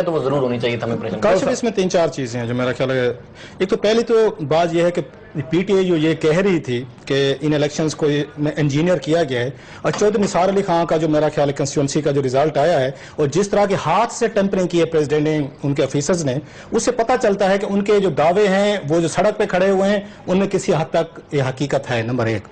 तो वो जरूर होनी चाहिए था प्रेशर। काशिफ, इसमें 3-4 चीजें हैं जो मेरा ख्याल है। एक तो पहली तो बात यह है कि पीटीआई जो ये कह रही थी कि इन इलेक्शंस को इंजीनियर किया गया है, और चौधरी निसार अली खान का जो मेरा ख्याल है कंस्टिट्यूंसी का जो रिजल्ट आया है, और जिस तरह के हाथ से टेम्परिंग किए प्रेसिडेंट ने, उनके ऑफिसर्स ने, उससे पता चलता है कि उनके जो दावे हैं वो जो सड़क पे खड़े हुए हैं उनमें किसी हद तक ये हकीकत है, नंबर एक।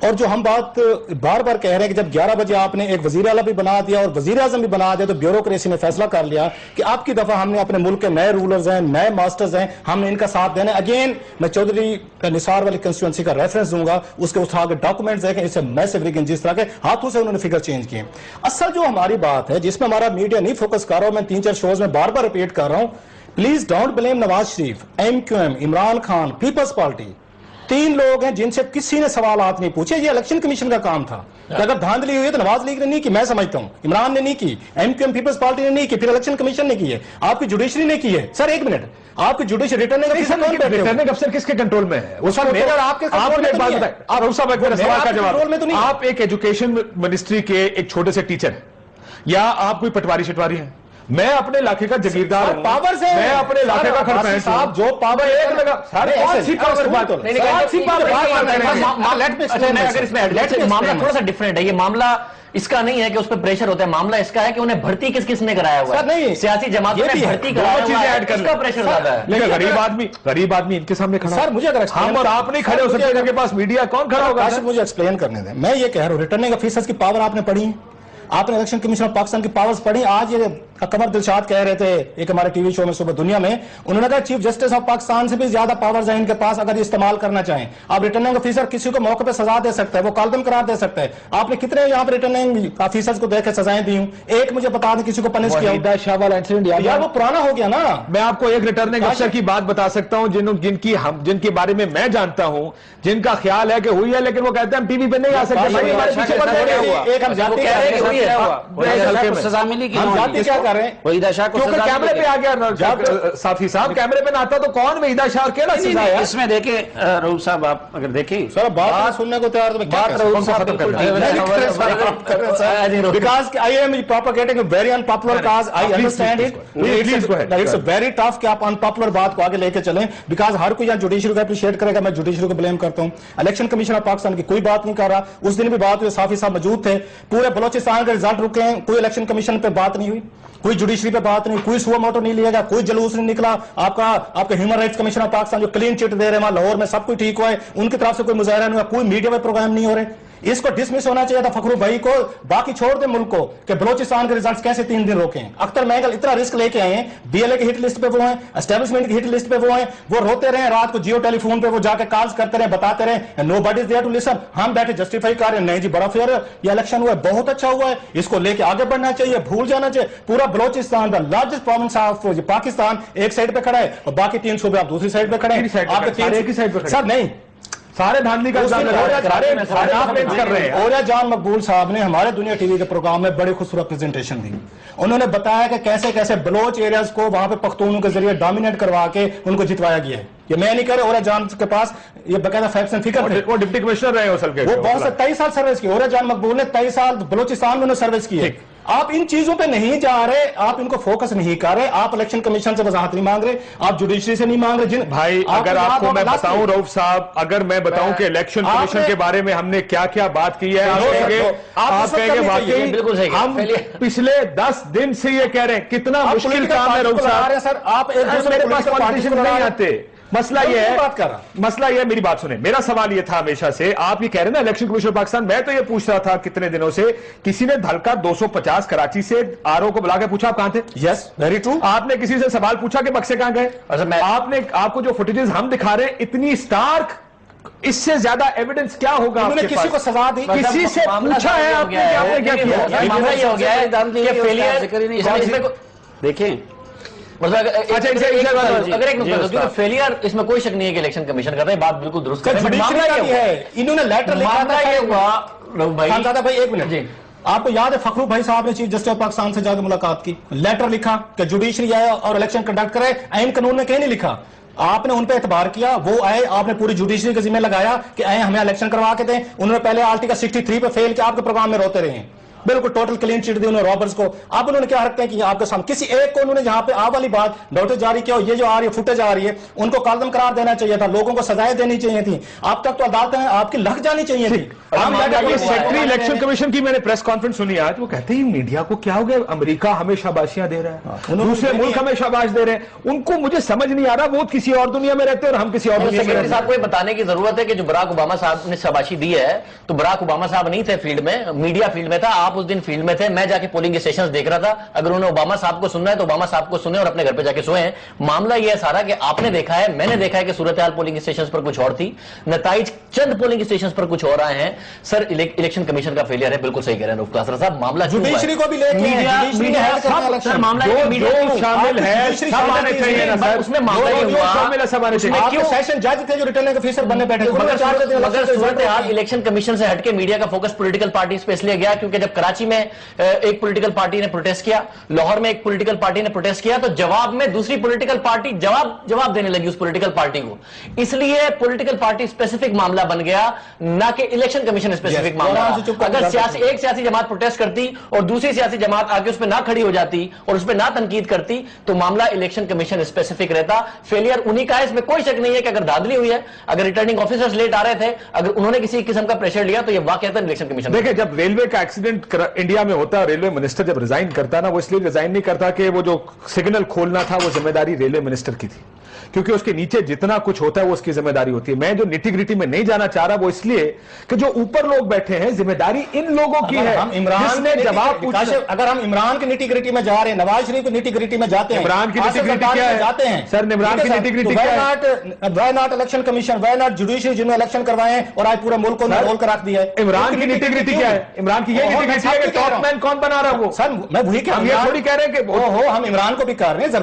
और जो हम बात बार बार कह रहे हैं कि जब 11 बजे आपने एक वजीर आला भी बना दिया और वजीर आजम भी बना दिया, तो ब्यूरोक्रेसी ने फैसला कर लिया कि आपकी दफा हमने अपने मुल्क के नए रूलर्स हैं, नए मास्टर्स हैं, हमने इनका साथ देना। अगेन मैं चौधरी निसार वाली कंस्टिट्यूंसी का रेफरेंस दूंगा, उसके उस तरह के डॉक्यूमेंट्स देखें, इससे मैसिव रिगिंग, जिस तरह के हाथों से उन्होंने फिगर चेंज किए। असल जो हमारी बात है जिसमें हमारा मीडिया नहीं फोकस कर रहा हूं, मैं 3-4 शोज में बार बार रिपीट कर रहा हूं, please don't blame Nawaz Sharif, MQM, Imran Khan, People's Party. 3 लोग हैं जिनसे किसी ने सवाल हाथ नहीं पूछे। ये इलेक्शन कमीशन का काम था। अगर धांधली हुई है तो नवाज लीग ने नहीं की, मैं समझता हूं, इमरान ने नहीं की, MQM पीपल्स पार्टी ने नहीं की, फिर इलेक्शन कमीशन ने की है, आपकी जुडिशरी ने की है। सर एक मिनट, आपकी जुडिशरी रिटर्निंग अफसर किसके कंट्रोल में है? उसका मेरा आपके सवाल का जवाब, आप एक एजुकेशन मिनिस्ट्री के एक छोटे से टीचर या आप कोई पटवारी शटवारी हैं? मैं अपने इलाके का जगीरदार हूं, पावर से मैं अपने इलाके का खड़पैठ हूं, जो पावर एक लगा अगर इसमें मामला थोड़ा सा डिफरेंट है। ये मामला इसका नहीं है कि उस पर प्रेशर होता है, मामला इसका है कि उन्हें भर्ती किस किसने कराया हुआ है। नहीं, सियासी जमातों ने भर्ती कराया हुआ है, इसका प्रेशर ज्यादा है। लेकिन गरीब आदमी इनके सामने खड़ा। सर मुझे अगर हम और आप नहीं खड़े हो सकते, इनके पास मीडिया कौन खड़ा होगा? मुझे एक्सप्लेन करने दें। मैं ये कह रहा हूं, रिटर्निंग ऑफिसर्स की पावर आपने पढ़ी, आपने इलेक्शन कमीशन ऑफ पाकिस्तान की पावर्स पढ़ी। आज ये कमर दिलशाद कह रहे थे एक हमारे टीवी शो में सुबह दुनिया में, उन्होंने कहा चीफ जस्टिस ऑफ पाकिस्तान से भी ज्यादा पावर्स हैं इनके पास अगर इस्तेमाल करना चाहें। आप रिटर्निंग ऑफिसर किसी को मौके पे सजा दे सकता है, वो कालदम करार दे सकता है। आपने कितने यहाँ पे रिटर्निंग ऑफिसर्स को देकर सजाएं दी हूं? एक मुझे बता दें किसी को पनिश किया? शाह वाला इंसिडेंट यार वो पुराना हो गया ना। मैं आपको एक रिटर्निंग अफसर की बात बता सकता हूं जिनके बारे में मैं जानता हूं, जिनका ख्याल है कि हुई है, लेकिन वो कहते हैं हम टीवी पे नहीं आ सकते। सजा मिली कि क्या कर रहे हैं? वहीदा शाह को क्योंकि कैमरे पे आ गया साथी साहब, कैमरे पे ना आता तो कौन वहीदा शाह के ना सजा है? इसमें देखे रऊफ साहब, आप अगर देखें सर बात सुनने को तैयार, बात रऊफ साहब because I am propagating a very unpopular cause, I understand it, it's a very tough कि आप अनपॉपुलर बात को आगे लेके चलें, बिकॉज हर कोई यहाँ जुडिशरी को अप्रिशिएट करेगा, मैं जुडिशरी को ब्लेम करता हूं। इलेक्शन कमीशन ऑफ पाकिस्तान की कोई बात नहीं कर रहा। उस दिन भी बात हुई, साफी साहब मौजूद थे, पूरे बलोचिस्तान के रिजल्ट रुके हैं, कोई इलेक्शन कमीशन पे बात नहीं हुई, कोई जुडिशरी पे बात नहीं, कोई सुआ मोटो नहीं लिया गया, कोई जलूस नहीं निकला। आपका human rights commission of Pakistan जो क्लीन चिट दे रहे हैं वहां लाहौर में, सब कुछ ठीक हुआ है, उनकी तरफ से कोई मुजाहरा नहीं हुआ, कोई मीडिया में प्रोग्राम नहीं हो रहे। इसको डिसमिस होना चाहिए था फखरू भाई को, बाकी छोड़ दे मुल्क को कि बलोचिस्तान के रिजल्ट्स कैसे 3 दिन रोके हैं। अख्तर महंगल इतना रिस्क लेके आए हैं, BLA की हिट लिस्ट पे वो हैं, एस्टेब्लिशमेंट की हिट लिस्ट पे वो हैं, वो रोते रहे रात को जियो टेलीफोन पे, वो जाके कॉल्स करते रहे, बताते रहे, nobody is there to listen. हम बैठे जस्टिफाई कर रहे हैं, नहीं जी बड़ा फेयर है, ये इलेक्शन हुआ है, बहुत अच्छा हुआ है, इसको लेके आगे बढ़ना चाहिए, भूल जाना चाहिए। पूरा Balochistan the largest province of Pakistan एक साइड पे खड़ा है और बाकी 3 सूबे आप दूसरी साइड पे खड़े हैं। आपके 3 सर नहीं, सारे धांधली का इल्जाम कर रहे हैं। ओरिया जान मकबूल साहब ने हमारे दुनिया टीवी के प्रोग्राम में बड़ी खूबसूरत प्रेजेंटेशन दी। उन्होंने बताया कि कैसे कैसे बलोच एरियाज को वहां पे पख्तूनों के जरिए डोमिनेट करवा के उनको जितवाया गया है। ये मैं नहीं कह रहा, ओरिया जान के पास ये बकायदा फैक्ट्स एंड फिगर थे। वो डिप्टी कमिश्नर रहे वो बहुत से 23 साल सर्विस की। ओरिया जान मकबूल ने 23 साल बलोचिस्तान में सर्विस की है। आप इन चीजों पे नहीं जा रहे, आप इनको फोकस नहीं कर रहे, आप इलेक्शन कमीशन से वजाहत नहीं मांग रहे, आप जुडिशरी से नहीं मांग रहे। भाई अगर आपको मैं बताऊं रऊफ साहब, अगर मैं बताऊं कि इलेक्शन कमीशन के बारे में हमने क्या क्या बात की है, आप कहेंगे वाकई हम पिछले 10 दिन से ये कह रहे हैं कितना मुश्किल काम है रऊफ साहब। सर आप एक दूसरे के पास पॉलिटिशियन नहीं आते। मसला ये है, बात कर रहा, मसला ये है, मेरी बात सुने, मेरा सवाल ये था हमेशा से, आप ये कह रहे हैं ना इलेक्शन कमीशन ऑफ पाकिस्तान, मैं तो ये पूछ रहा था कितने दिनों से, किसी ने धलका 250 कराची से आरओ को बुला के पूछा आप कहां थे? Yes very true. आपने किसी से सवाल पूछा कि बक्से कहां गए? आपने, आपको जो फुटेजेस हम दिखा रहे हैं इतनी स्टार्क, इससे ज्यादा एविडेंस क्या होगा? आपने किसी को सजा दी, किसी से पूछा है आपने क्या किया? मामला ये हो गया है फेलियर। देखें अगर एक नुकता, फेलियर इसमें कोई शक नहीं है कि इलेक्शन कमीशन कर रहे हैं, बात बिल्कुल दुरुस्त है। इन्होंने लेटर लिखा था, ये हुआ भाई एक मिनट जी, आपको याद है फखरू भाई साहब ने चीफ जस्टिस ऑफ पाकिस्तान से जाकर मुलाकात की, लेटर लिखा कि जुडिशरी आए और इलेक्शन कंडक्ट करे, आईन कानून में कहीं नहीं लिखा। आपने उन पे एतबार किया, वो आए, आपने पूरी जुडिशरी के जिम्मे लगाया कि आए हमें इलेक्शन करवा के दें। उन्होंने पहले आर्टिकल 63 पे फेल किया, आपके प्रोग्राम में रोते रहे हैं। बिल्कुल टोटल क्लीन चिट दी उन्होंने रॉबर्स को। अब उन्होंने क्या रखते हैं कि आपके सामने किसी एक को उन्होंने जहां पे आप वाली बात नोटिस जारी किया, ये जो आ रही है फुटेज आ रही है, उनको कालम करार देना चाहिए था, लोगों को सजाएं देनी चाहिए थी। अब तक तो अदालतें आपकी लग जानी चाहिए थी। सेक्रेटरी इलेक्शन कमीशन की मैंने प्रेस कॉन्फ्रेंस सुनी आज, वो कहते हैं मीडिया को क्या हो गया, अमेरिका हमें शाबाशियां दे रहा है, दूसरे मुल्क हमें शाबाश दे रहे हैं। उनको मुझे समझ नहीं आ रहा, वो किसी और दुनिया में रहते हैं और हम किसी और दुनिया में रहते हैं। साहब को बताने की जरूरत है कि जो बराक ओबामा साहब ने शाबाशी दी है, तो बराक ओबामा साहब नहीं थे फील्ड में, मीडिया फील्ड में था। आप उस दिन फील्ड में थे, मैं जाके पोलिंग स्टेशन देख रहा था। अगर उन्होंने ओबामा साहब को सुनना है तो ओबामा साहब को सुने और अपने घर पे जाके सोए। मामला यह है सारा कि आपने देखा है, मैंने देखा है कि सूरत हाल पोलिंग स्टेशन पर कुछ और थी, नताइज चंद पोलिंग स्टेशन पर कुछ और आए हैं। सर इलेक्शन कमीशन का फेलियर है, बिल्कुल सही कह रहे हैं रूफ साहब। मामला जुडिशरी को भी लेके सर मामला शामिल है, सब आने चाहिए ना सर, उसमें मामला ये हुआ क्यों सेशन जज थे जो रिटर्निंग ऑफिसर बनने बैठे, मगर सूरत हाल इलेक्शन कमीशन से हटके मीडिया का फोकस पॉलिटिकल पार्टीज पे इसलिए गया क्योंकि जब कराची में एक पॉलिटिकल पार्टी ने प्रोटेस्ट किया, लाहौर में एक पॉलिटिकल पार्टी ने प्रोटेस्ट किया, तो जवाब में दूसरी पॉलिटिकल पार्टी जवाब देने लगी उस पॉलिटिकल पार्टी को। इसलिए पॉलिटिकल पार्टी स्पेसिफिक मामला बन गया, ना कि इलेक्शन कमीशन स्पेसिफिक मामला। अगर एक सियासी जमात प्रोटेस्ट करती और दूसरी सियासी जमात आगे उस पर ना खड़ी हो जाती और उस पर ना तनकीद करती तो मामला इलेक्शन कमीशन स्पेसिफिक रहता। फेलियर उन्हीं का है, इसमें कोई शक नहीं है कि अगर धांधली हुई है, अगर रिटर्निंग ऑफिसर्स लेट आ रहे थे, अगर उन्होंने किसी किस्म का प्रेशर लिया तो यह वाकईतन इलेक्शन कमीशन। देखिए, जब रेलवे का एक्सीडेंट इंडिया में होता है, रेलवे मिनिस्टर जब रिजाइन करता ना, वो इसलिए रिजाइन नहीं करता कि वो जो सिग्नल खोलना था वो जिम्मेदारी रेलवे मिनिस्टर की थी, क्योंकि उसके नीचे जितना कुछ होता है वो उसकी जिम्मेदारी होती है। मैं जो निटी-ग्रिटी में नहीं जाना चाह रहा वो इसलिए कि जो ऊपर लोग बैठे हैं, जिम्मेदारी इन लोगों की है। हम इमरान ने जवाब पूछा, अगर हम इमरान की निटी-ग्रिटी में जा रहे हैं, नवाज शरीफ की निटी-ग्रिटी में जाते हैं, इमरान की निटी-ग्रिटी क्या है जाते हैं सर, इमरान की निटी-ग्रिटी क्या है? Why not election commission, why not judiciary, जिन्होंने इलेक्शन करवाए हैं और आज पूरे मुल्क को रोल कर रख दिया है। इमरान की निटी-ग्रिटी क्या है? इमरान की ये निटी-ग्रिटी है कि टॉप मैन कौन बना रहा है वो। सर मैं वही कह रहा हूं, हम ये थोड़ी कह रहे हैं कि हम इमरान को भी कर रहे हैं।